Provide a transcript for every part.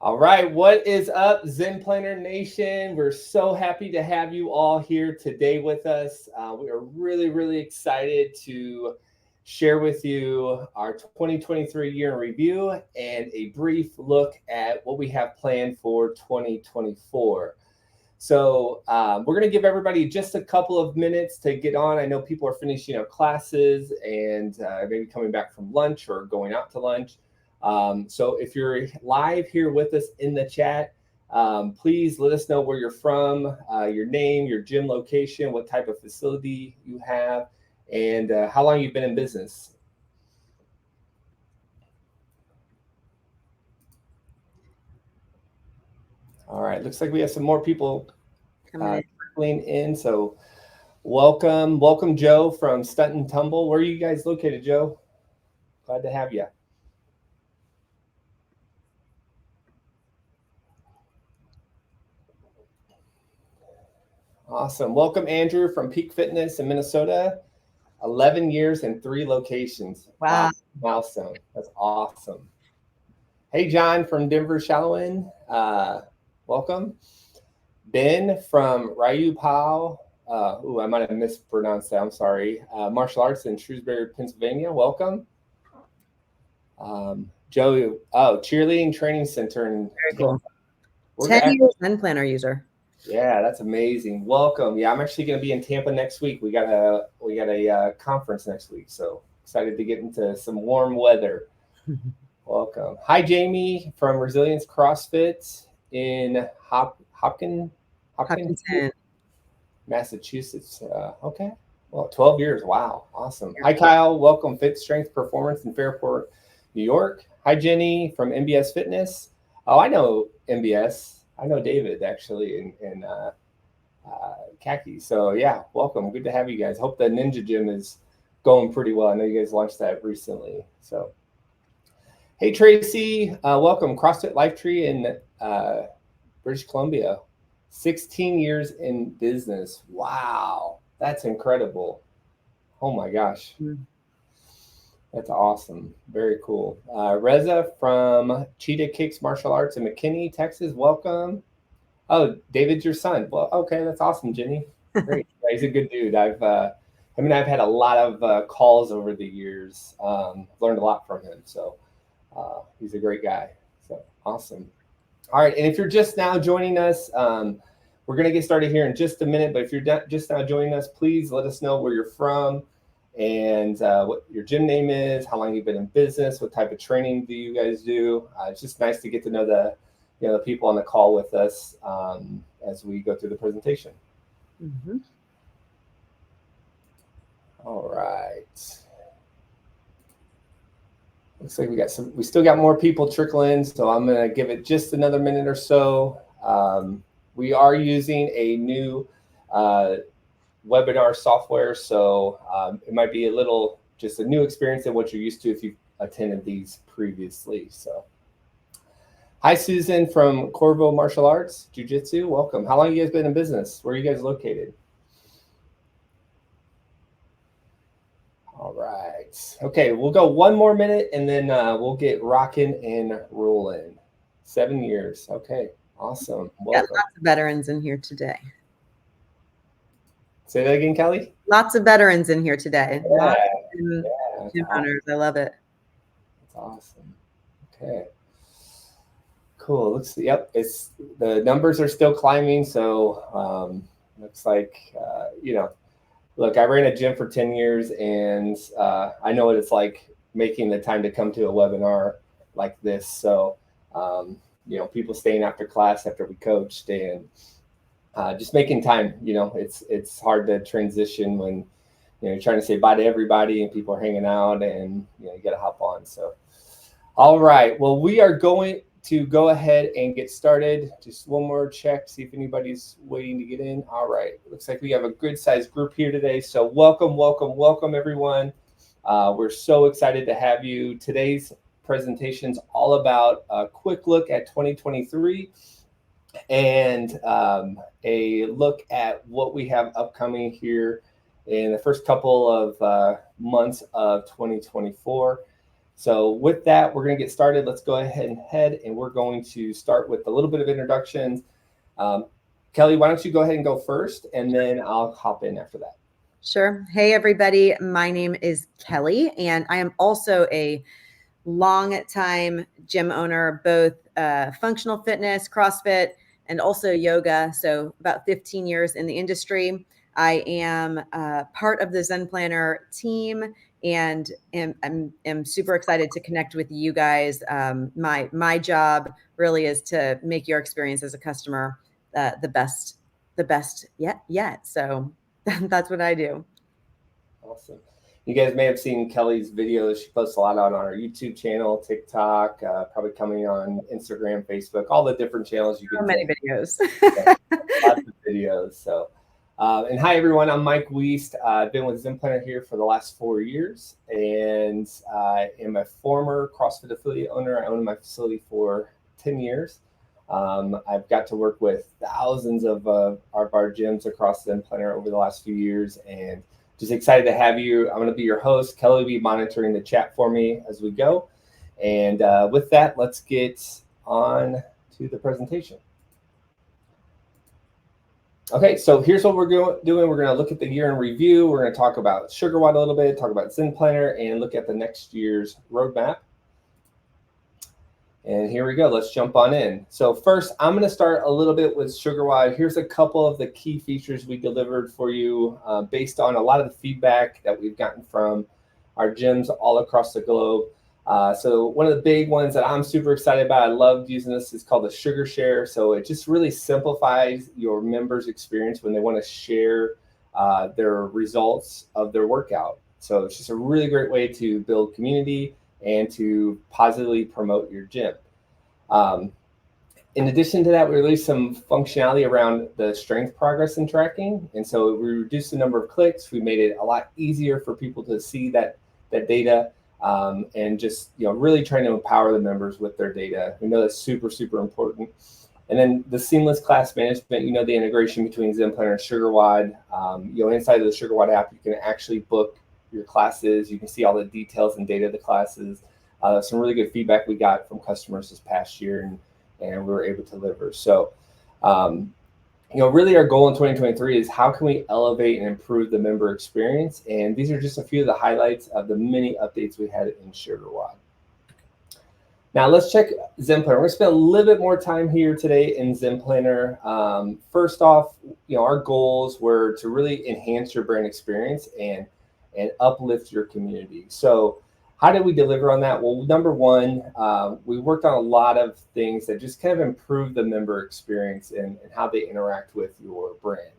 All right, what is up, Zen Planner Nation? We're so happy to have you all here today with us. We are really excited to share with you our 2023 year in review and a brief look at what we have planned for 2024. So we're going to give everybody just a couple of minutes to get on. I know people are finishing up classes and maybe coming back from lunch or going out to lunch. So if you're live here with us in the chat, please let us know where you're from, your name, your gym location, what type of facility you have, and how long you've been in business. All right, looks like we have some more people trickling in. So welcome Joe from Stunt and Tumble. Where are you guys located, Joe? Glad to have you. Awesome. Welcome, Andrew from Peak Fitness in Minnesota. 11 years and 3 locations. Wow. Milestone. That's awesome. Hey, John from Denver, Shallowin. Welcome. Ben from Ryu Pao. I might have mispronounced that. I'm sorry. Martial Arts in Shrewsbury, Pennsylvania. Welcome. Joe, cheerleading training center. Very cool. 10 years Zen Planner user. Yeah, that's amazing. Welcome. Yeah, I'm actually going to be in Tampa next week. We got a conference next week, so excited to get into some warm weather. Welcome. Hi, Jamie from Resilience CrossFit in Hopkinton, Massachusetts. Okay. Well, 12 years. Wow. Awesome. Hi, Kyle. Welcome. Fit Strength Performance in Fairport, New York. Hi, Jenny from MBS Fitness. Oh, I know MBS. I know David actually in Khaki. So yeah, welcome. Good to have you guys. Hope the Ninja Gym is going pretty well. I know you guys launched that recently. So hey, Tracy, welcome. CrossFit Lifetree in British Columbia. 16 years in business. Wow, that's incredible. Oh my gosh. That's awesome. Very cool. Reza from Cheetah Kicks Martial Arts in McKinney, Texas. Welcome. Oh, David's your son. Well, okay, that's awesome, Jenny. Great. He's a good dude. I've had a lot of calls over the years. Learned a lot from him. So he's a great guy. So awesome. All right. And if you're just now joining us, we're going to get started here in just a minute. But if you're just now joining us, please let us know where you're from and what your gym name is, how long you've been in business, what type of training do you guys do. It's just nice to get to know the people on the call with us as we go through the presentation. All right. Looks like we still got more people trickle in, so I'm going to give it just another minute or so. We are using a new webinar software, so it might be just a new experience than what you're used to if you've attended these previously. So hi, Susan from Corvo Martial Arts Jiu-Jitsu. Welcome. How long have you guys been in business? Where are you guys located? All right. Okay, we'll go one more minute and then we'll get rocking and rolling. 7 years. Okay, awesome. Welcome. Got lots of veterans in here today. Say that again, Kelly. Lots of veterans in here today. Yeah. Gym owners. I love it. That's awesome. Okay. Cool. Yep. The numbers are still climbing. So looks like, look, I ran a gym for 10 years and I know what it's like making the time to come to a webinar like this. So, people staying after class after we coached and just making time, it's hard to transition when, you're trying to say bye to everybody and people are hanging out and, you got to hop on. So, all right. Well, we are going to go ahead and get started. Just one more check, see if anybody's waiting to get in. All right. Looks like we have a good sized group here today. So welcome everyone. We're so excited to have you. Today's presentation's all about a quick look at 2023 and a look at what we have upcoming here in the first couple of months of 2024. So with that, we're going to get started. Let's go ahead and we're going to start with a little bit of introductions. Kelly, why don't you go ahead and go first, and then I'll hop in after that. Sure. Hey, everybody. My name is Kelly, and I am also a long-time gym owner, both functional fitness, CrossFit, and also yoga. So about 15 years in the industry. I am part of the Zen Planner team, and am super excited to connect with you guys. My job really is to make your experience as a customer the best yet. So that's what I do. Awesome. You guys may have seen Kelly's videos. She posts a lot on our YouTube channel, TikTok, probably coming on Instagram, Facebook, all the different channels you can. So many videos. Lots of videos. So, and hi everyone, I'm Mike Wiest. I've been with Zen Planner here for the last 4 years, and I am a former CrossFit affiliate owner. I owned my facility for 10 years. I've got to work with thousands of our gyms across Zen Planner over the last few years, and just excited to have you. I'm going to be your host. Kelly will be monitoring the chat for me as we go. And with that, let's get on to the presentation. Okay, so here's what we're doing. We're going to look at the year in review. We're going to talk about SugarWOD a little bit, talk about Zen Planner, and look at the next year's roadmap. And here we go. Let's jump on in. So first, I'm going to start a little bit with SugarWOD. Here's a couple of the key features we delivered for you based on a lot of the feedback that we've gotten from our gyms all across the globe. So one of the big ones that I'm super excited about, I loved using this, is called the Sugar Share. So it just really simplifies your members' experience when they want to share their results of their workout. So it's just a really great way to build community and to positively promote your gym. In addition to that, we released some functionality around the strength progress and tracking. And so we reduced the number of clicks. We made it a lot easier for people to see that data, and just really trying to empower the members with their data. We know that's super, super important. And then the seamless class management, the integration between Zen Planner and SugarWOD. Inside of the SugarWOD app, you can actually book your classes. You can see all the details and data of the classes. Some really good feedback we got from customers this past year, and we were able to deliver. So, really our goal in 2023 is how can we elevate and improve the member experience? And these are just a few of the highlights of the many updates we had in SugarWOD. Now let's check Zen Planner. We're going to spend a little bit more time here today in Zen Planner. First off, our goals were to really enhance your brand experience and uplift your community. So how did we deliver on that? Well, number one, we worked on a lot of things that just kind of improve the member experience and how they interact with your brand.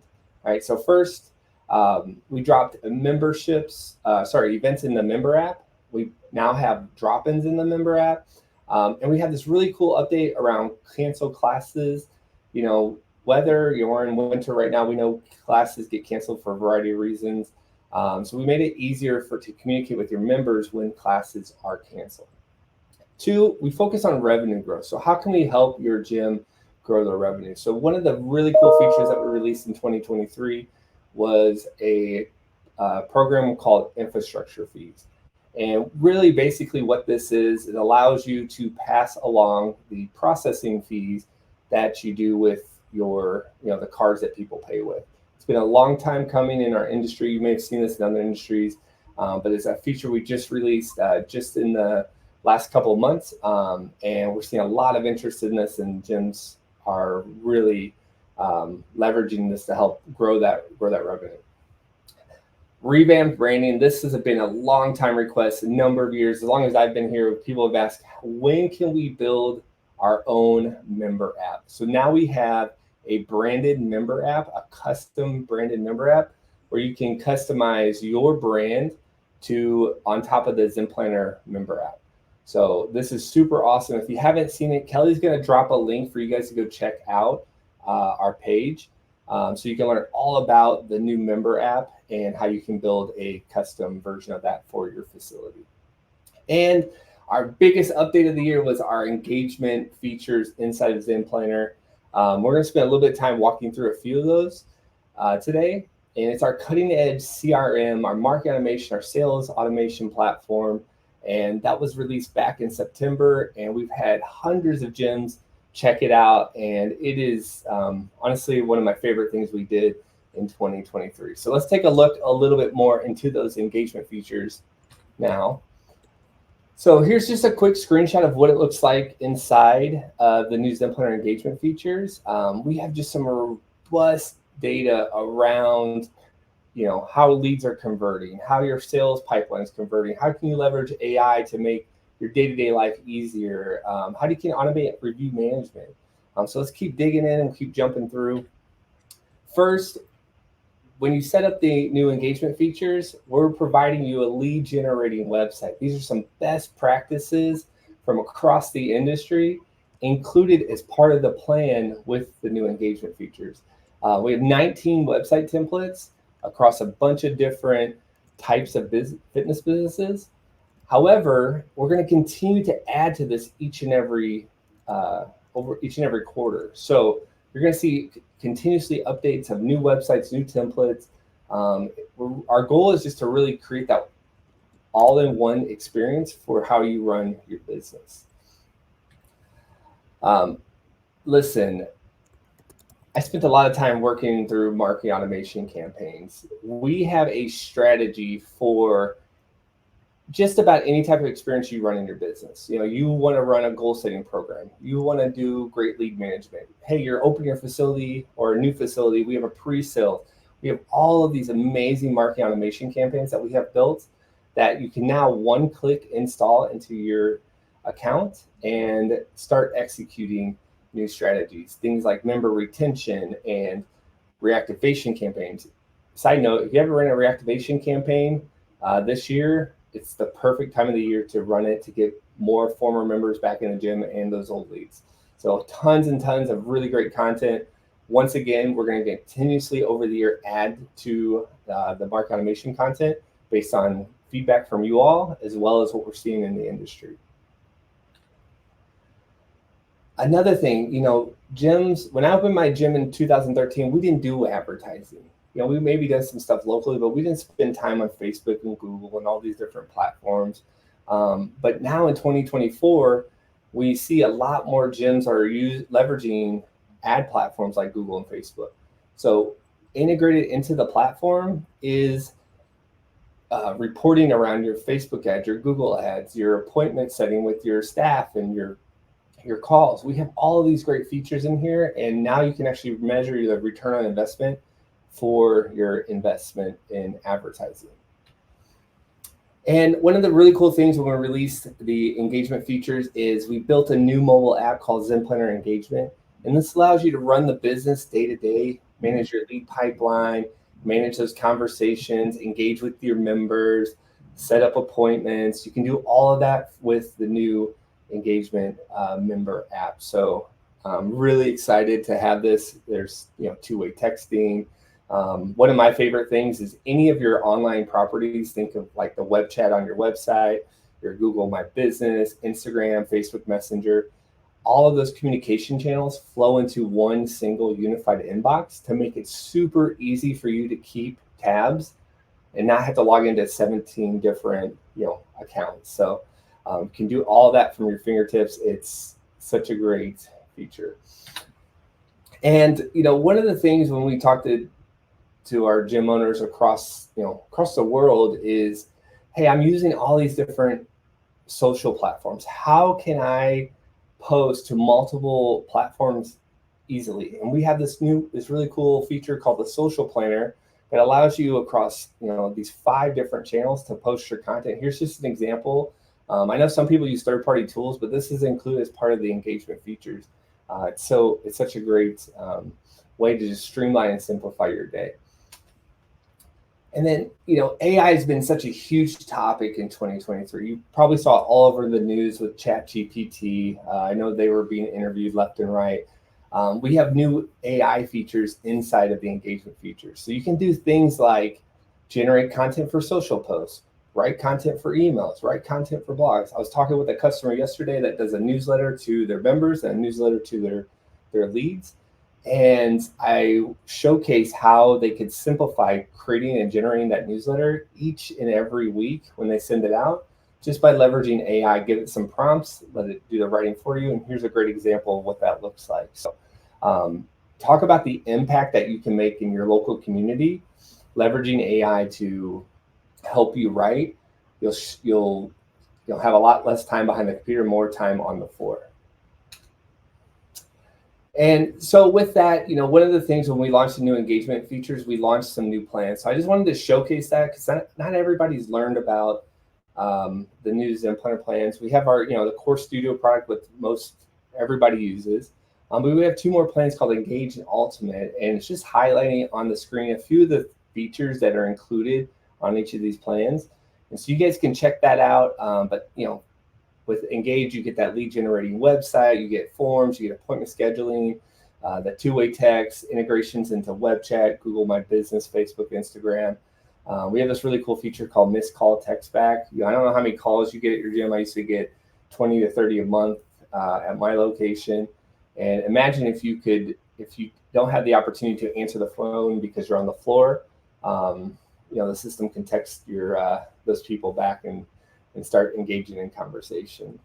All right, so first, we dropped events in the member app. We now have drop-ins in the member app. And we have this really cool update around canceled classes. Whether you're in winter right now, we know classes get canceled for a variety of reasons. So we made it easier to communicate with your members when classes are canceled. 2, we focus on revenue growth. So how can we help your gym grow their revenue? So one of the really cool features that we released in 2023 was a program called infrastructure fees. And really basically what this is, it allows you to pass along the processing fees that you do with your, the cards that people pay with. It's been a long time coming in our industry. You may have seen this in other industries, but it's a feature we just released just in the last couple of months. And we're seeing a lot of interest in this, and gyms are really leveraging this to help grow that revenue. Revamped branding. This has been a long time request, a number of years. As long as I've been here, people have asked, when can we build our own member app? So now we have a branded member app, a custom branded member app, where you can customize your brand on top of the Zen Planner member app. So this is super awesome. If you haven't seen it, Kelly's going to drop a link for you guys to go check out our page. So you can learn all about the new member app and how you can build a custom version of that for your facility. And our biggest update of the year was our engagement features inside of Zen Planner. We're going to spend a little bit of time walking through a few of those today. And it's our cutting edge CRM, our market automation, our sales automation platform. And that was released back in September, and we've had hundreds of gyms check it out. And it is honestly one of my favorite things we did in 2023. So let's take a look a little bit more into those engagement features now. So here's just a quick screenshot of what it looks like inside the new ZenPlanner engagement features. We have just some robust data around, how leads are converting, how your sales pipeline is converting, how can you leverage AI to make your day-to-day life easier, how you can automate review management. So let's keep digging in and keep jumping through. First, when you set up the new engagement features, we're providing you a lead generating website. These are some best practices from across the industry included as part of the plan with the new engagement features. We have 19 website templates across a bunch of different types of fitness businesses. However, we're going to continue to add to this over each and every quarter. So you're going to see continuously updates of new websites, new templates. Our goal is just to really create that all-in-one experience for how you run your business. Listen, I spent a lot of time working through marketing automation campaigns. We have a strategy for just about any type of experience you run in your business. You want to run a goal setting program. You want to do great lead management. Hey, you're opening your facility or a new facility. We have a pre-sale. We have all of these amazing marketing automation campaigns that we have built that you can now one click install into your account and start executing new strategies. Things like member retention and reactivation campaigns. Side note, if you ever ran a reactivation campaign this year, it's the perfect time of the year to run it to get more former members back in the gym and those old leads. So tons and tons of really great content. Once again, we're going to continuously over the year add to the market automation content based on feedback from you all, as well as what we're seeing in the industry. Another thing, gyms, when I opened my gym in 2013, we didn't do advertising. We maybe did some stuff locally, but we didn't spend time on Facebook and Google and all these different platforms. But now in 2024, we see a lot more gyms are leveraging ad platforms like Google and Facebook. So integrated into the platform is reporting around your Facebook ads, your Google ads, your appointment setting with your staff and your calls. We have all of these great features in here, and now you can actually measure the return on investment for your investment in advertising. And one of the really cool things when we released the engagement features is we built a new mobile app called ZenPlanner Engagement. And this allows you to run the business day to day, manage your lead pipeline, manage those conversations, engage with your members, set up appointments. You can do all of that with the new engagement member app. So I'm really excited to have this. There's two-way texting. One of my favorite things is any of your online properties. Think of like the web chat on your website, your Google My Business, Instagram, Facebook Messenger. All of those communication channels flow into one single unified inbox to make it super easy for you to keep tabs and not have to log into 17 different accounts. So you can do all that from your fingertips. It's such a great feature. And one of the things when we talked to our gym owners across the world is, hey, I'm using all these different social platforms. How can I post to multiple platforms easily? And we have this really cool feature called the Social Planner that allows you across these 5 different channels to post your content. Here's just an example. I know some people use third-party tools, but this is included as part of the engagement features. It's such a great way to just streamline and simplify your day. And then, AI has been such a huge topic in 2023. You probably saw it all over the news with ChatGPT. I know they were being interviewed left and right. We have new AI features inside of the engagement features. So you can do things like generate content for social posts, write content for emails, write content for blogs. I was talking with a customer yesterday that does a newsletter to their members and a newsletter to their leads. And I showcase how they could simplify creating and generating that newsletter each and every week when they send it out just by leveraging AI. Give it some prompts, let it do the writing for you. And here's a great example of what that looks like. So talk about the impact that you can make in your local community, leveraging AI to help you write. You'll have a lot less time behind the computer, more time on the floor. And so with that, one of the things when we launched the new engagement features, we launched some new plans. So I just wanted to showcase that because not everybody's learned about the new ZenPlanner plans. We have our, the Core Studio product, with most everybody uses. But we have two more plans called Engage and Ultimate, and it's just highlighting on the screen a few of the features that are included on each of these plans. And so you guys can check that out. But with Engage, you get that lead generating website, you get forms, you get appointment scheduling, the two-way text, integrations into web chat, Google My Business, Facebook, Instagram. We have this really cool feature called Missed Call Text Back. I don't know how many calls you get at your gym. I used to get 20 to 30 a month at my location. And imagine if you don't have the opportunity to answer the phone because you're on the floor, the system can text those people back and start engaging in conversation.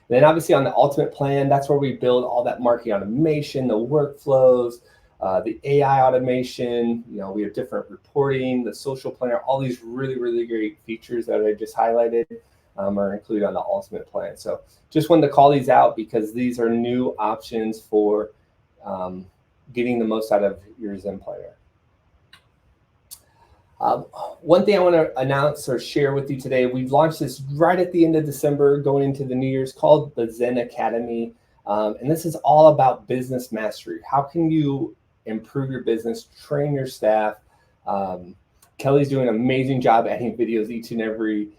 Then obviously on the Ultimate plan, that's where we build all that marketing automation, the workflows, the AI automation. We have different reporting, the social planner, all these really, really great features that I just highlighted are included on the Ultimate plan. So just wanted to call these out because these are new options for getting the most out of your ZenPlanner. One thing I want to announce or share with you today, we've launched this right at the end of December going into the New Year's, called the Zen Academy. And this is all about business mastery. How can you improve your business, train your staff? Kelly's doing an amazing job editing videos each and every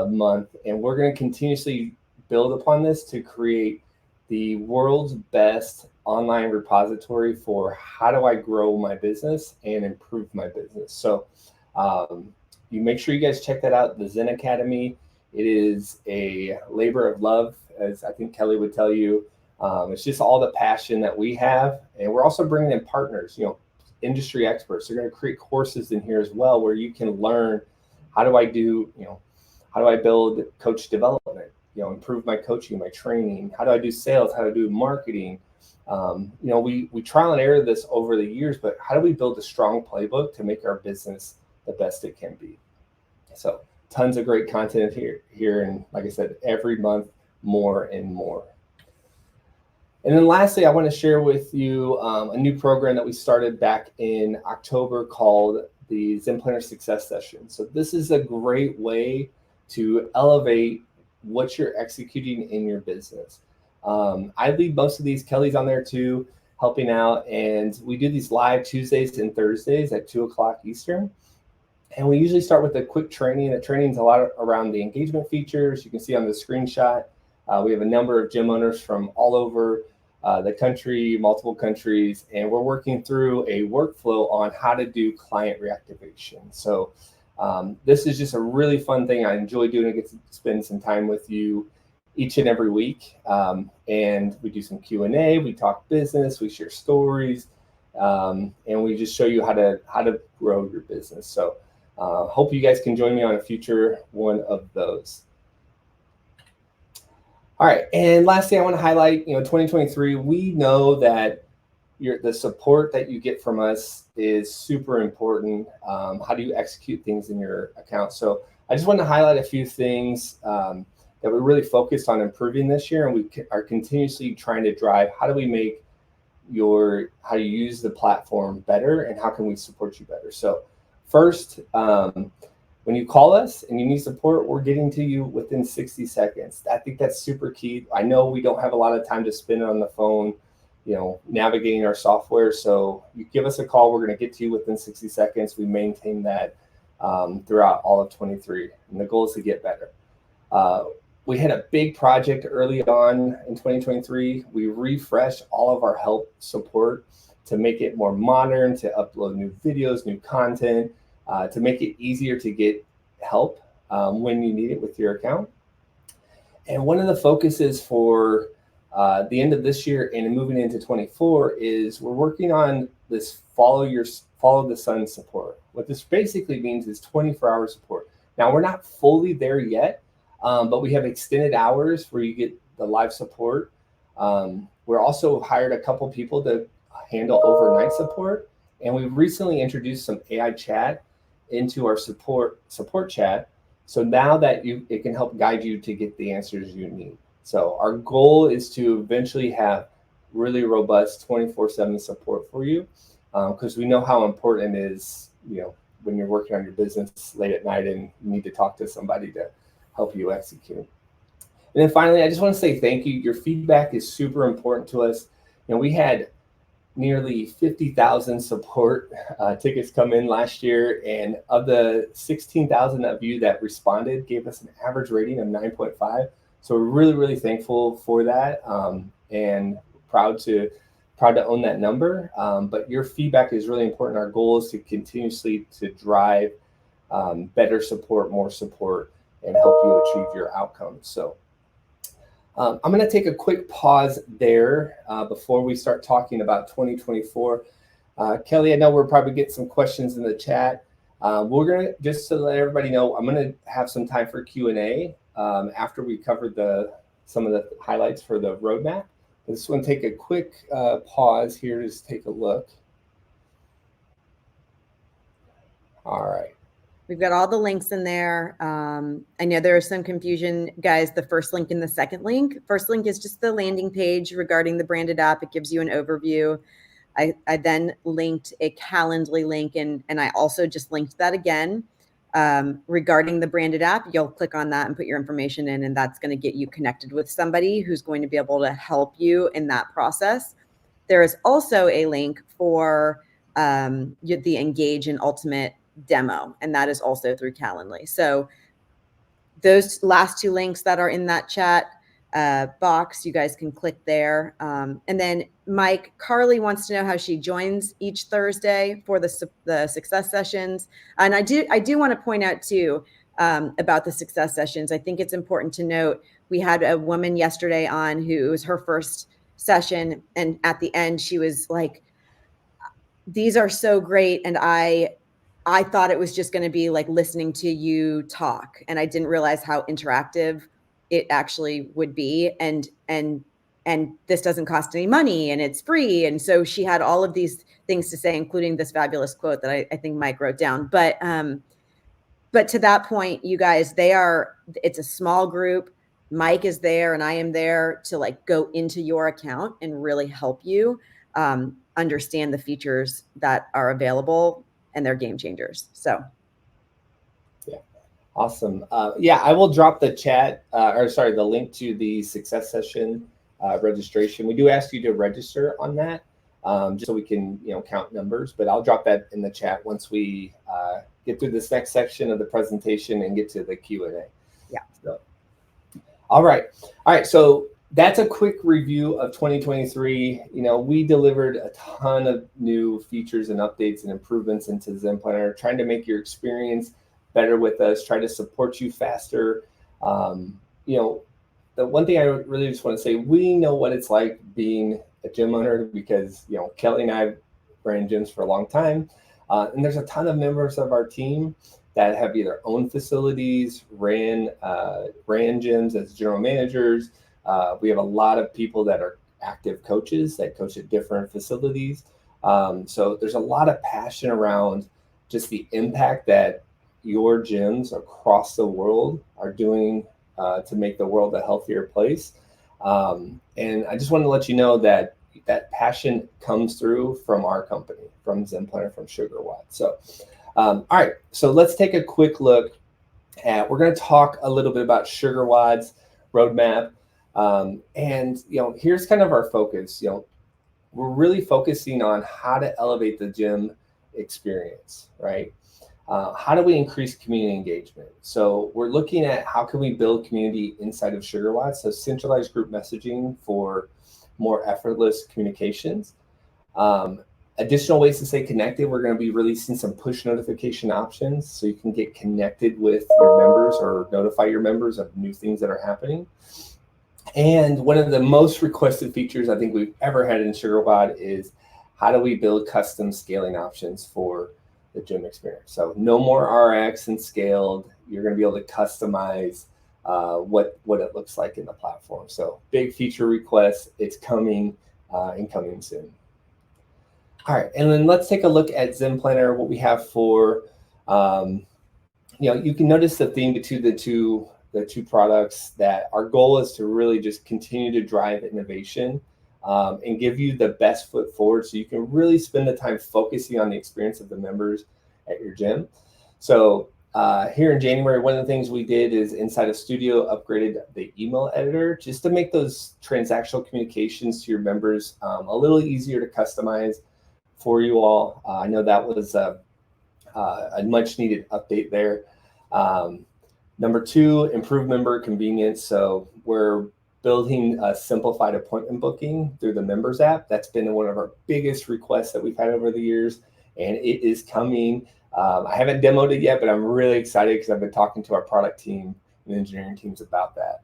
month. And we're going to continuously build upon this to create the world's best online repository for how do I grow my business and improve my business. So you make sure you guys check that out, the Zen Academy. It is a labor of love, as I think Kelly would tell you. It's just all the passion that we have. And we're also bringing in partners, industry experts. They're going to create courses in here as well, where you can learn how do I build coach development, improve my coaching, my training, how do I do sales, how do I do marketing. We trial and error this over the years, but how do we build a strong playbook to make our business the best it can be? So tons of great content here. And like I said, every month, more and more. And then lastly, I want to share with you a new program that we started back in October called the ZenPlanner Success Session. So this is a great way to elevate what you're executing in your business. I lead most of these. Kelly's on there too, helping out. And we do these live Tuesdays and Thursdays at 2:00 Eastern. And we usually start with a quick training. The training is a lot around the engagement features. You can see on the screenshot, we have a number of gym owners from all over the country, multiple countries, and we're working through a workflow on how to do client reactivation. So this is just a really fun thing. I enjoy doing it. I get to spend some time with you each and every week. And we do some Q&A, we talk business, we share stories, and we just show you how to grow your business. So hope you guys can join me on a future one of those. All right, and lastly, I want to highlight, 2023, we know that the support that you get from us is super important. How do you execute things in your account? So I just want to highlight a few things that we're really focused on improving this year, and we are continuously trying to drive how do we make how you use the platform better, and how can we support you better? So first, when you call us and you need support, we're getting to you within 60 seconds. I think that's super key. I know we don't have a lot of time to spend on the phone, navigating our software. So you give us a call, we're going to get to you within 60 seconds. We maintain that throughout all of 23. And the goal is to get better. We had a big project early on in 2023. We refreshed all of our help support to make it more modern, to upload new videos, new content, to make it easier to get help when you need it with your account. And one of the focuses for the end of this year and moving into 24 is we're working on this follow the sun support. What this basically means is 24-hour support. Now, we're not fully there yet, but we have extended hours where you get the live support. We're also hired a couple people to handle overnight support. And we've recently introduced some AI chat into our support chat. So now that it can help guide you to get the answers you need. So our goal is to eventually have really robust 24/7 support for you, because we know how important it is, when you're working on your business late at night and you need to talk to somebody to help you execute. And then finally, I just want to say thank you. Your feedback is super important to us. We had nearly 50,000 support tickets come in last year, and of the 16,000 of you that responded gave us an average rating of 9.5. So we're really, really thankful for that, and proud to own that number. But your feedback is really important. Our goal is to continuously to drive better support, more support, and help you achieve your outcomes. So I'm going to take a quick pause there before we start talking about 2024. Kelly, I know we're probably getting some questions in the chat. We're going to, just to let everybody know, I'm going to have some time for Q&A after we cover some of the highlights for the roadmap. I just want to take a quick pause here to just take a look. All right. We've got all the links in there. I know there is some confusion, guys. The first link and the second link. First link is just the landing page regarding the branded app. It gives you an overview. I then linked a Calendly link, and I also just linked that again regarding the branded app. You'll click on that and put your information in, and that's going to get you connected with somebody who's going to be able to help you in that process. There is also a link for the Engage and Ultimate demo, and that is also through Calendly. So those last two links that are in that chat box, you guys can click there. And then Mike, Carly wants to know how she joins each Thursday for the success sessions. And I do want to point out too about the success sessions. I think it's important to note we had a woman yesterday on who was her first session, and at the end she was like, "These are so great," and I thought it was just going to be like listening to you talk, and I didn't realize how interactive it actually would be. And this doesn't cost any money, and it's free. And so she had all of these things to say, including this fabulous quote that I think Mike wrote down. But to that point, you guys, it's a small group. Mike is there, and I am there to like go into your account and really help you understand the features that are available, and they're game changers. So yeah, awesome. I will drop the the link to the success session registration. We do ask you to register on that, just so we can count numbers, but I'll drop that in the chat once we get through this next section of the presentation and get to the Q&A. Yeah. So, all right. So that's a quick review of 2023. We delivered a ton of new features and updates and improvements into Zen Planner, trying to make your experience better with us, try to support you faster. The one thing I really just want to say, we know what it's like being a gym owner, because Kelly and I ran gyms for a long time, and there's a ton of members of our team that have either owned facilities, ran gyms as general managers. We have a lot of people that are active coaches that coach at different facilities. So there's a lot of passion around just the impact that your gyms across the world are doing to make the world a healthier place. And I just want to let you know that passion comes through from our company, from Zen Planner, from SugarWOD. So, all right, so let's take a quick look we're going to talk a little bit about SugarWOD's roadmap. And here's kind of our focus. We're really focusing on how to elevate the gym experience, right? How do we increase community engagement? So we're looking at how can we build community inside of SugarWOD, so centralized group messaging for more effortless communications. Additional ways to stay connected, we're going to be releasing some push notification options so you can get connected with your members or notify your members of new things that are happening. And one of the most requested features I think we've ever had in SugarWOD is how do we build custom scaling options for the gym experience? So no more RX and scaled. You're going to be able to customize what it looks like in the platform. So big feature request. It's coming and coming soon. All right, and then let's take a look at Zen Planner. What we have for, you can notice the theme between the two products, that our goal is to really just continue to drive innovation and give you the best foot forward, so you can really spend the time focusing on the experience of the members at your gym. So here in January, one of the things we did is inside of Studio upgraded the email editor just to make those transactional communications to your members a little easier to customize for you all. I know that was a much needed update there. Number two, improve member convenience. So we're building a simplified appointment booking through the members app. That's been one of our biggest requests that we've had over the years, and it is coming. I haven't demoed it yet, but I'm really excited because I've been talking to our product team and engineering teams about that.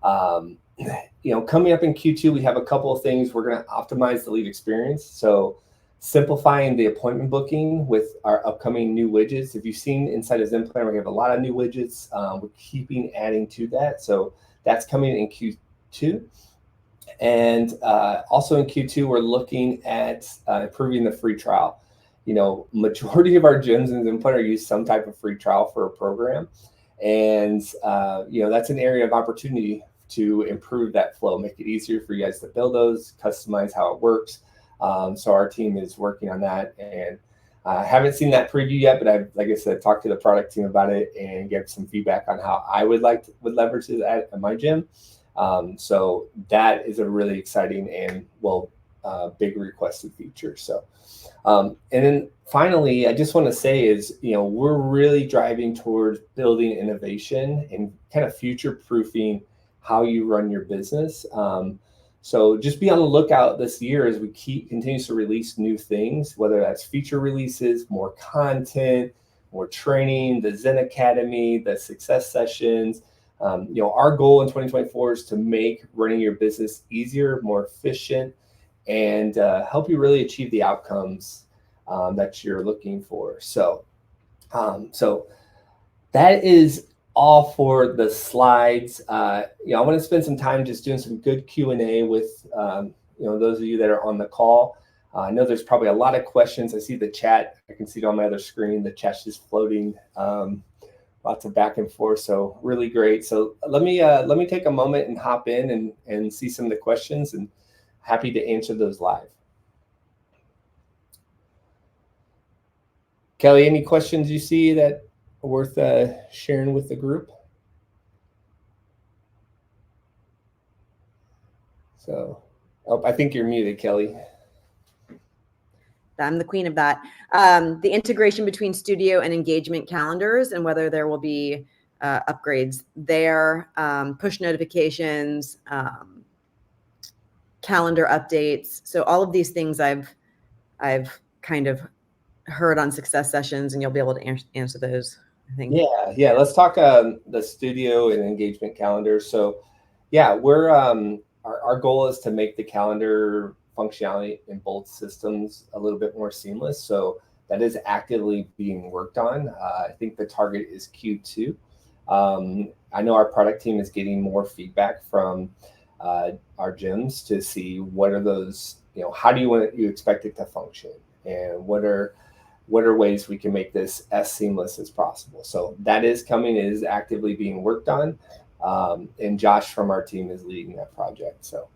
Coming up in Q2, we have a couple of things. We're going to optimize the lead experience. So simplifying the appointment booking with our upcoming new widgets. If you've seen inside of Zen Planner, we have a lot of new widgets. We're keeping adding to that. So that's coming in Q2. And also in Q2, we're looking at improving the free trial. Majority of our gyms in Zen Planner use some type of free trial for a program. And, that's an area of opportunity to improve that flow, make it easier for you guys to build those, customize how it works. So our team is working on that, and I haven't seen that preview yet, but I've, like I said, talked to the product team about it and get some feedback on how I would leverage it at my gym. So that is a really exciting and big requested feature. So, and then finally, I just want to say is, we're really driving towards building innovation and kind of future proofing how you run your business. So just be on the lookout this year as we continues to release new things, whether that's feature releases, more content, more training, the Zen Academy, the success sessions. Our goal in 2024 is to make running your business easier, more efficient, and help you really achieve the outcomes that you're looking for. So that is all for the slides. I want to spend some time just doing some good Q&A with those of you that are on the call. I know there's probably a lot of questions. I see the chat. I can see it on my other screen. The chat's just floating. Lots of back and forth. So really great. So let me take a moment and hop in and see some of the questions, and happy to answer those live. Kelly, any questions you see that are worth sharing with the group? So, I think you're muted, Kelly. I'm the queen of that. The integration between Studio and engagement calendars, and whether there will be upgrades there, push notifications, calendar updates. So all of these things I've kind of heard on success sessions, and you'll be able to answer those, I think. Yeah. Let's talk the Studio and engagement calendar. So yeah, we're our goal is to make the calendar functionality in both systems a little bit more seamless. So that is actively being worked on. I think the target is Q2. I know our product team is getting more feedback from our gyms to see what are those, how do you expect it to function, and what are ways we can make this as seamless as possible. So that is coming. It is actively being worked on. And Josh from our team is leading that project. So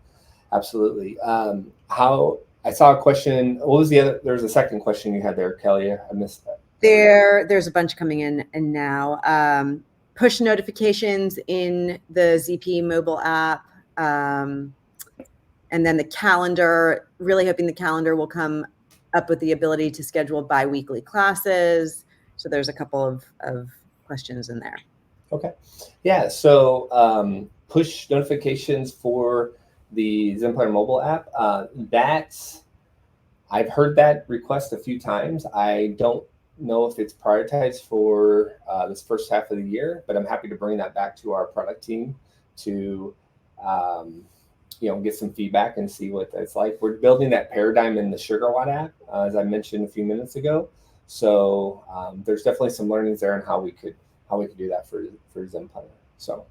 absolutely. I saw a question. What was the other? There's a second question you had there, Kelly. I missed that. There's a bunch coming in and now. Push notifications in the ZP mobile app. And then the calendar, really hoping the calendar will come up with the ability to schedule bi-weekly classes. So there's a couple of questions in there. Okay. Yeah. So push notifications for the Zen Planner mobile app. I've heard that request a few times. I don't know if it's prioritized for this first half of the year, but I'm happy to bring that back to our product team to get some feedback and see what that's like. We're building that paradigm in the SugarWatt app, as I mentioned a few minutes ago. So there's definitely some learnings there on how we could do that for Zen Planner. So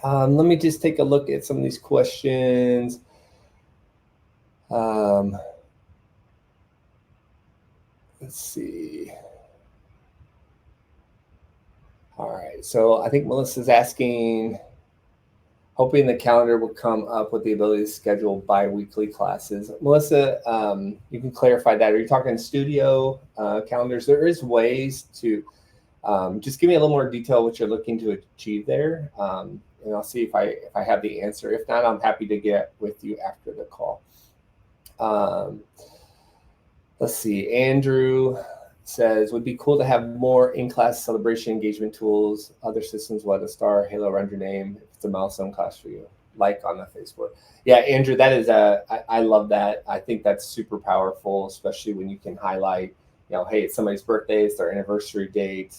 Let me just take a look at some of these questions. Let's see. All right, so I think Melissa's asking, hoping the calendar will come up with the ability to schedule bi-weekly classes. Melissa, you can clarify that. Are you talking studio calendars? There is ways to, just give me a little more detail what you're looking to achieve there. And I'll see if I have the answer. If not, I'm happy to get with you after the call. Let's see, Andrew says, would be cool to have more in-class celebration engagement tools, other systems, what a star, halo around your name, if it's a milestone class for you, like on the Facebook. Yeah, Andrew, that is I love that. I think that's super powerful, especially when you can highlight, hey, it's somebody's birthday, it's their anniversary date,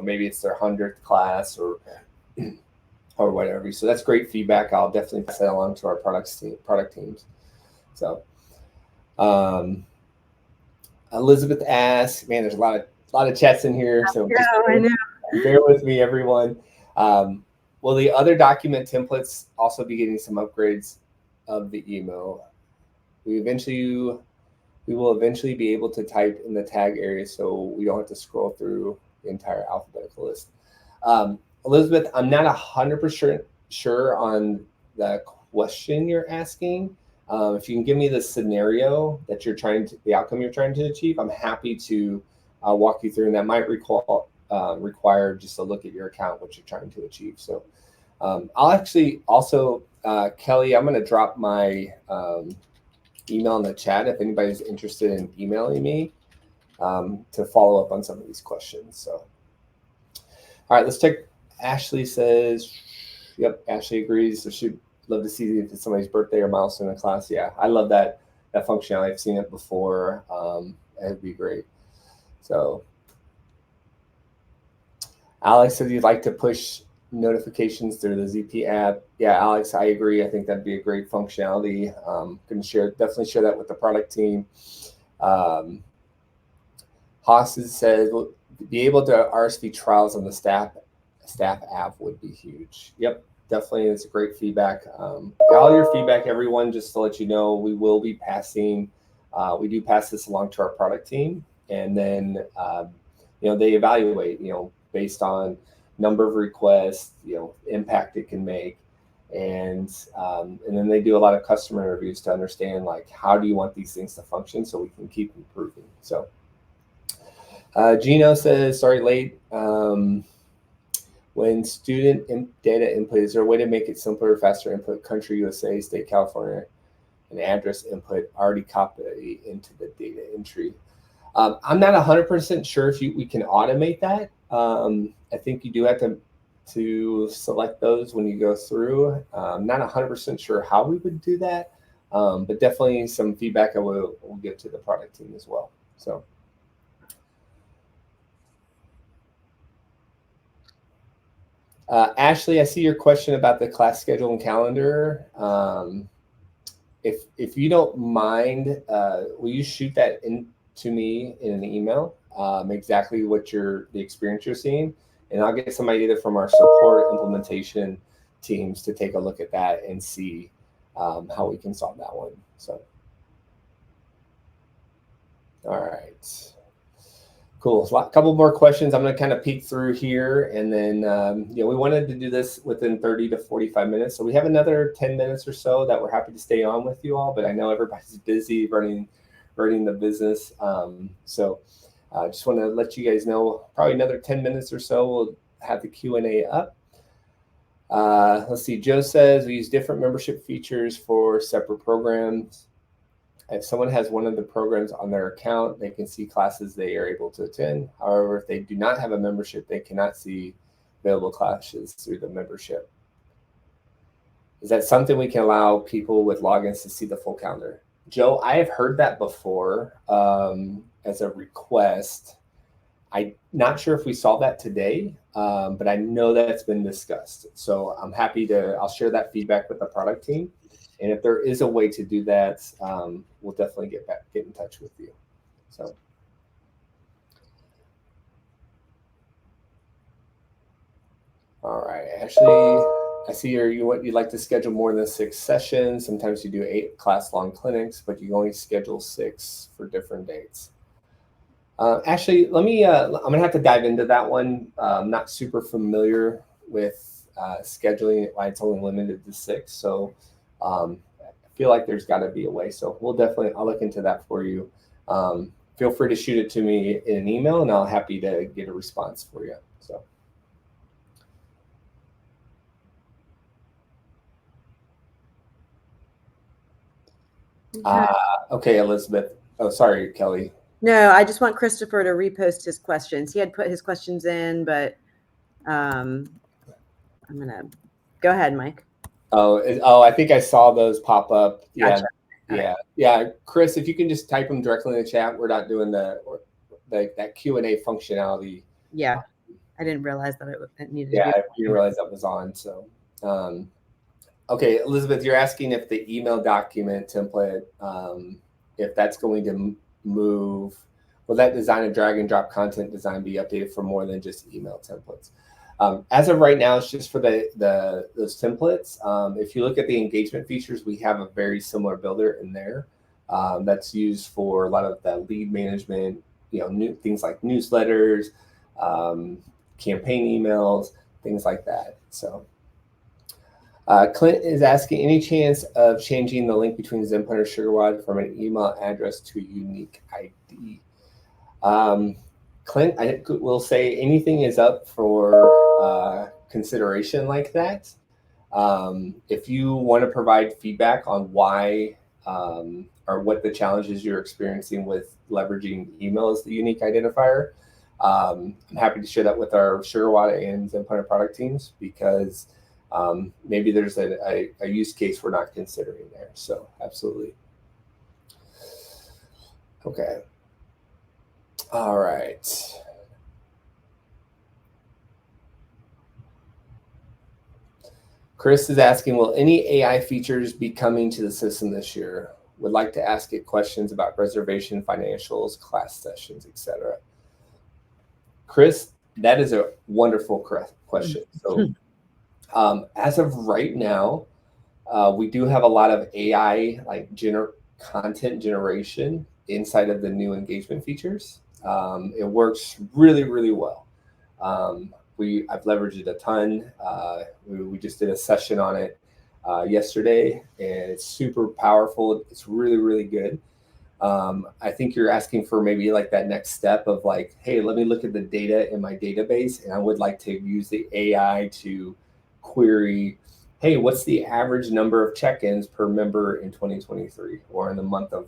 maybe it's their 100th class or whatever. So that's great feedback. I'll definitely pass that along to our product teams. So, Elizabeth asks, man, there's a lot of chats in here, so bear with me, everyone. Will the other document templates also be getting some upgrades of the email? We will eventually be able to type in the tag area, so we don't have to scroll through the entire alphabetical list. Elizabeth, I'm not 100% sure on the question you're asking. If you can give me the scenario that the outcome you're trying to achieve, I'm happy to walk you through, and that might require just a look at your account, what you're trying to achieve. So I'll actually also, Kelly, I'm going to drop my email in the chat if anybody's interested in emailing me to follow up on some of these questions. So, all right, let's check. Ashley says, yep, Ashley agrees. So she'd love to see if it's somebody's birthday or milestone in class. Yeah, I love that functionality. I've seen it before. It'd be great. So Alex said you'd like to push notifications through the ZP app. Yeah, Alex, I agree. I think that'd be a great functionality. Going to definitely share that with the product team. Haas says, we'll be able to RSV trials on the staff app would be huge. Yep, definitely. It's great feedback. All your feedback, everyone, just to let you know, we will be passing, we do pass this along to our product team. And then, they evaluate, based on number of requests, impact it can make. And then they do a lot of customer interviews to understand, like, how do you want these things to function so we can keep improving. So Gino says, sorry, late. When student data input, is there a way to make it simpler or faster input? Country, USA, state, California, and address input already copy into the data entry. I'm not 100% sure if we can automate that. I think you do have to select those when you go through. I'm not 100% sure how we would do that, but definitely some feedback I will give to the product team as well. So. Ashley, I see your question about the class schedule and calendar. If you don't mind, will you shoot that to me in an email, exactly what the experience you're seeing, and I'll get somebody either from our support implementation teams to take a look at that and see how we can solve that one. So, all right. Cool. So a couple more questions. I'm going to kind of peek through here, and then we wanted to do this within 30 to 45 minutes. So we have another 10 minutes or so that we're happy to stay on with you all, but I know everybody's busy running the business. So I just want to let you guys know, probably another 10 minutes or so, we'll have the Q&A up. Let's see. Joe says we use different membership features for separate programs. If someone has one of the programs on their account, they can see classes they are able to attend. However, if they do not have a membership, they cannot see available classes through the membership. Is that something we can allow people with logins to see the full calendar? Joe, I have heard that before as a request. I'm not sure if we saw that today, but I know that it's been discussed. So I'm happy I'll share that feedback with the product team. And if there is a way to do that, we'll definitely get in touch with you. So, all right, Ashley. I see you'd like to schedule more than 6 sessions. Sometimes you do 8 class-long clinics, but you only schedule 6 for different dates. Actually, let me. I'm gonna have to dive into that one. I'm not super familiar with scheduling it, why it's only limited to 6. So I feel like there's got to be a way. So I'll look into that for you. Feel free to shoot it to me in an email, and I'll happy to get a response for you. So. Okay, Elizabeth. Oh, sorry, Kelly. No, I just want Christopher to repost his questions. He had put his questions in, but I'm gonna go ahead, Mike. Oh, I think I saw those pop up. Yeah, Gotcha. yeah. Chris, if you can just type them directly in the chat. We're not doing that Q&A functionality. Yeah, I didn't realize that it needed. Yeah, to be I didn't realize that was on. So, okay, Elizabeth, you're asking if the email document template, if that's going to move. Will that design and drag and drop content design be updated for more than just email templates? As of right now, it's just for those templates. If you look at the engagement features, we have a very similar builder in there that's used for a lot of the lead management, new things like newsletters, campaign emails, things like that. So Clint is asking, any chance of changing the link between Zenplan or SugarWOD from an email address to a unique ID? Clint, I will say anything is up for consideration like that. If you want to provide feedback on why or what the challenges you're experiencing with leveraging email as the unique identifier, I'm happy to share that with our SugarWOD and Zenplan product teams, because maybe there's a use case we're not considering there. So absolutely. Okay. All right. Chris is asking, will any AI features be coming to the system this year? Would like to ask it questions about reservation, financials, class sessions, etc. Chris, that is a wonderful question. So as of right now, we do have a lot of AI like content generation inside of the new engagement features. It works really, really well. I've leveraged it a ton. We just did a session on it yesterday, and it's super powerful. It's really, really good. I think you're asking for maybe like that next step of like, hey, let me look at the data in my database, and I would like to use the AI to query, hey, what's the average number of check-ins per member in 2023 or in the month of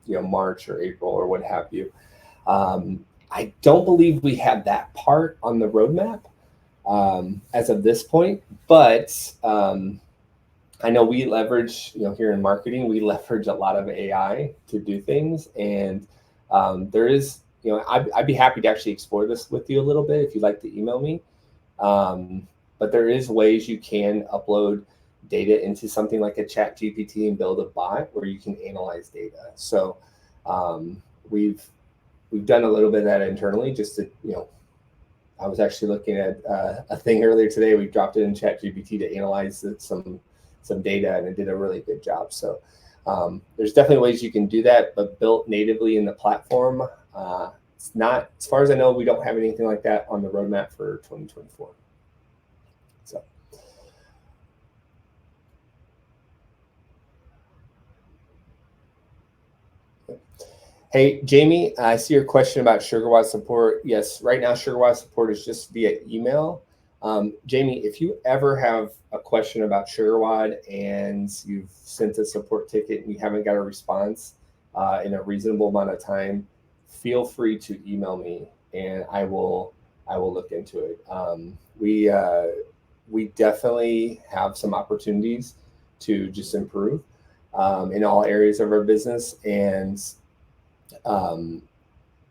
March or April or what have you. I don't believe we have that part on the roadmap as of this point, but I know we leverage, here in marketing, we leverage a lot of AI to do things. And there is, I'd be happy to actually explore this with you a little bit if you'd like to email me. But there is ways you can upload data into something like a ChatGPT and build a bot where you can analyze data. So we've done a little bit of that internally just to, I was actually looking at a thing earlier today. We dropped it in ChatGPT to analyze some data, and it did a really good job. So there's definitely ways you can do that, but built natively in the platform. It's not, as far as I know, we don't have anything like that on the roadmap for 2024. So. Hey, Jamie, I see your question about SugarWOD support. Yes, right now SugarWOD support is just via email. Jamie, if you ever have a question about SugarWOD and you've sent a support ticket and you haven't got a response in a reasonable amount of time, feel free to email me and I will look into it. We definitely have some opportunities to just improve in all areas of our business, and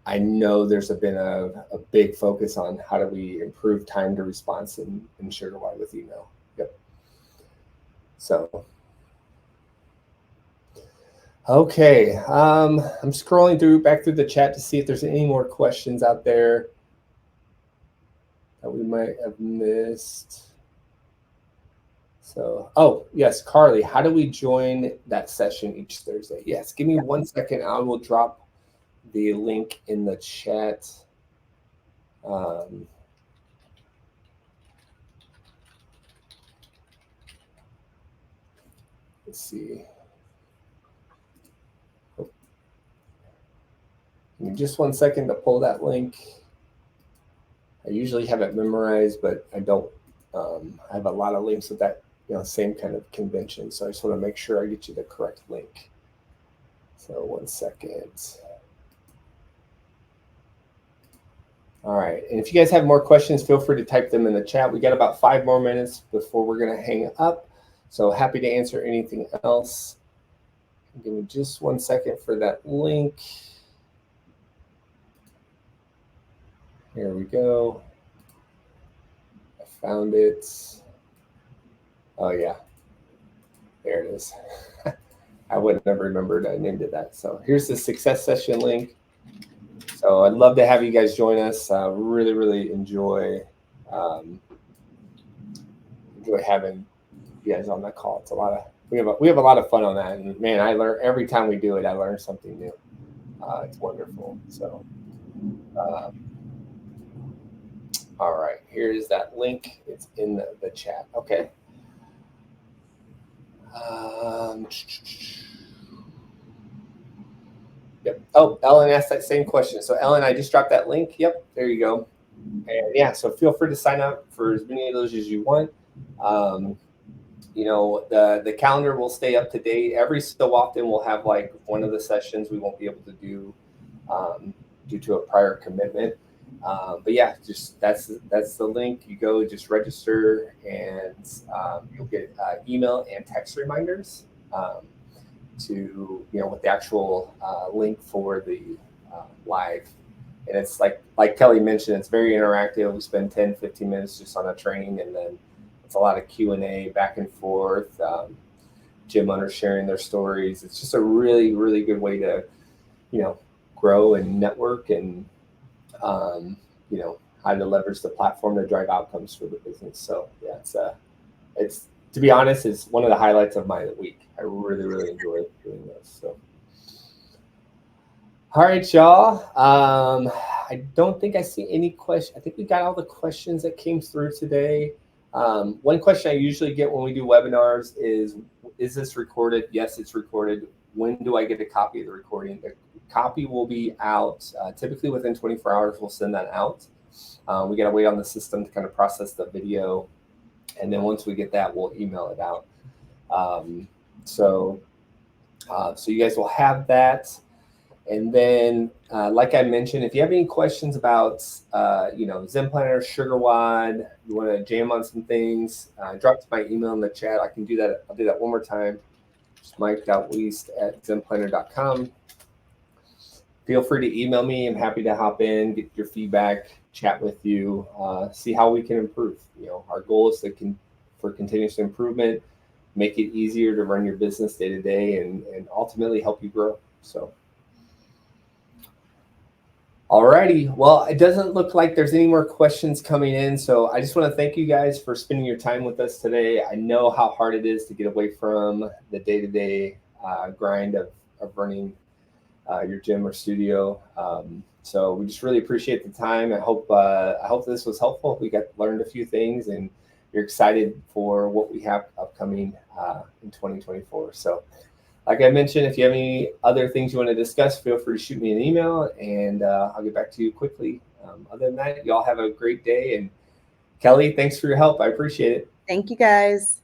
I know there's been a big focus on how do we improve time to response in SugarWOD with email. Yep. So, okay. I'm scrolling back through the chat to see if there's any more questions out there that we might have missed. So, oh, yes, Carly, how do we join that session each Thursday? Yes, give me 1 second. I will drop the link in the chat. Let's see. Give me just 1 second to pull that link. I usually have it memorized, but I don't. I have a lot of links with that, same kind of convention. So I just want to make sure I get you the correct link. So 1 second. All right. And if you guys have more questions, feel free to type them in the chat. We got about 5 more minutes before we're going to hang up. So happy to answer anything else. Give me just 1 second for that link. Here we go. I found it. Oh, yeah. There it is. I wouldn't have remembered I named it that. So here's the success session link. So I'd love to have you guys join us. Really, really enjoy having you guys on that call. It's a lot of we have a lot of fun on that, and man, I learn every time we do it. I learn something new. It's wonderful. So, all right, here's that link. It's in the chat. Okay. Yep. Oh, Ellen asked that same question. So Ellen, I just dropped that link. Yep, there you go. And yeah, so feel free to sign up for as many of those as you want. The calendar will stay up to date. Every so often we'll have like one of the sessions we won't be able to do due to a prior commitment. But yeah, just that's the link. You go, just register, and you'll get email and text reminders to with the actual link for the live. And it's like Kelly mentioned, it's very interactive. We spend 10-15 minutes just on a training, and then it's a lot of Q&A back and forth. Gym owners sharing their stories. It's just a really, really good way to grow and network, and how to leverage the platform to drive outcomes for the business. So yeah, it's to be honest, it's one of the highlights of my week. I really, really enjoy doing this. So, all right, y'all. I don't think I see any questions. I think we got all the questions that came through today. One question I usually get when we do webinars is this recorded? Yes, it's recorded. When do I get a copy of the recording? The copy will be out typically within 24 hours. We'll send that out. We got to wait on the system to kind of process the video. And then once we get that, we'll email it out. So you guys will have that. And then, like I mentioned, if you have any questions about, Zen Planner, SugarWOD, you want to jam on some things, drop to my email in the chat. I can do that. I'll do that one more time. Just mike.weist@zenplanner.com. Feel free to email me. I'm happy to hop in, get your feedback, chat with you, see how we can improve. Our goal is for continuous improvement, make it easier to run your business day to day, and ultimately help you grow. So. Alrighty, well, it doesn't look like there's any more questions coming in, so I just want to thank you guys for spending your time with us today. I know how hard it is to get away from the day-to-day grind of running your gym or studio. So we just really appreciate the time. I hope this was helpful. We learned a few things, and you're excited for what we have upcoming in 2024. So. Like I mentioned, if you have any other things you want to discuss, feel free to shoot me an email, and I'll get back to you quickly. Other than that, y'all have a great day. And Kelly, thanks for your help. I appreciate it. Thank you, guys.